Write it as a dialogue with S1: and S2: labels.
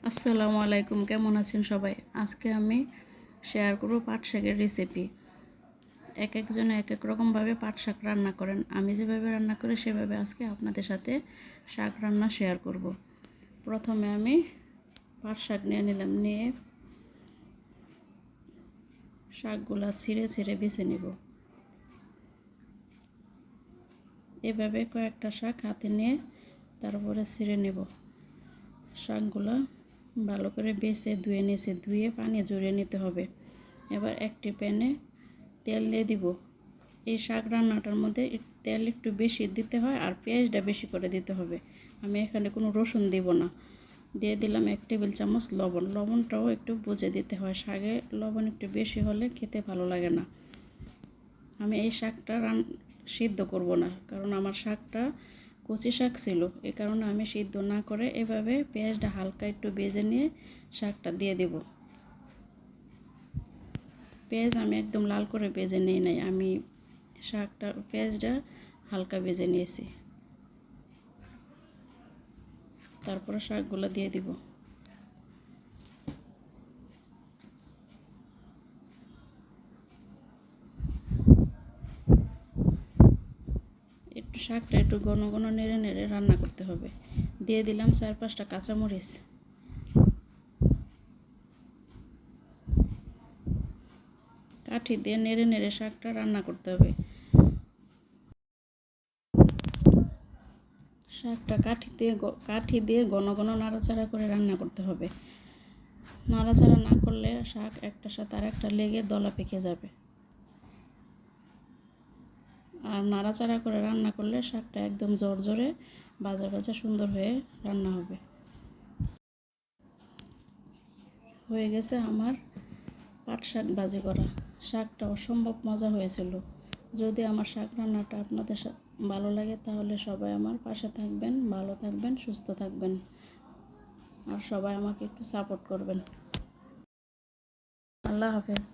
S1: আসসালামু আলাইকুম, কেমন আছেন সবাই? আজকে আমি শেয়ার করব পাট শাকের রেসিপি। এক একজনে এক এক রকমভাবে পাট শাক রান্না করেন। আমি যেভাবে রান্না করি সেভাবে আজকে আপনাদের সাথে শাক রান্না শেয়ার করব। প্রথমে আমি পাট শাক নিয়ে নিলাম, নিয়ে শাকগুলা ছিঁড়ে ছিঁড়ে বেছে নেব। এভাবে কয়েকটা শাক হাতে নিয়ে তারপরে ছিঁড়ে নেব। শাকগুলা ভালো করে বেছে ধুয়ে নিয়েছি, ধুয়ে পানি ঝরিয়ে নিতে হবে। এবার একটি প্যানে তেল দিয়ে দিব। এই শাক রান্নাটার মধ্যে তেল একটু বেশি দিতে হয় আর পেঁয়াজটা বেশি করে দিতে হবে। আমি এখানে কোনো রসুন দিব না। দিয়ে দিলাম 1 টেবিল চামচ লবণ। লবণটাও একটু বুঝে দিতে হয়, শাকে লবণ একটু বেশি হলে খেতে ভালো লাগে না। আমি এই শাকটা সিদ্ধ করব না, কারণ আমার শাকটা কচি শাক ছিল, এই কারণে আমি সিদ্ধ না করে এভাবে পেঁয়াজটা হালকা একটু ভেজে নিয়ে শাকটা দিয়ে দেব। পেঁয়াজ আমি একদম লাল করে ভেজে নিই নাই, আমি শাকটা পেঁয়াজটা হালকা ভেজে নিয়েছি। তারপরে শাকগুলো দিয়ে দিব। একটু শাকটা একটু ঘন ঘন নেড়ে নেড়ে রান্না করতে হবে। দিয়ে দিলাম 4-5টা কাঁচামরিচ। কাঠি দিয়ে নেড়ে নেড়ে শাকটা রান্না করতে হবে। শাকটা কাঠি দিয়ে ঘন ঘন নাড়াচাড়া করে রান্না করতে হবে। নাড়াচাড়া না করলে শাক একটার সাথে আর একটা লেগে দলা পেকে যাবে। আর নাড়াচাড়া করে রান্না করলে শাকটা একদম ঝরঝরে ভাজা ভাজা সুন্দর হয়ে রান্না হবে। হয়ে গেছে আমার পাট শাক ভাজি করা। শাকটা অসম্ভব মজা হয়েছিল। যদি আমার শাক রান্নাটা আপনাদের ভালো লাগে তাহলে সবাই আমার পাশে থাকবেন, ভালো থাকবেন, সুস্থ থাকবেন, আর সবাই আমাকে একটু সাপোর্ট করবেন। আল্লাহ হাফেজ।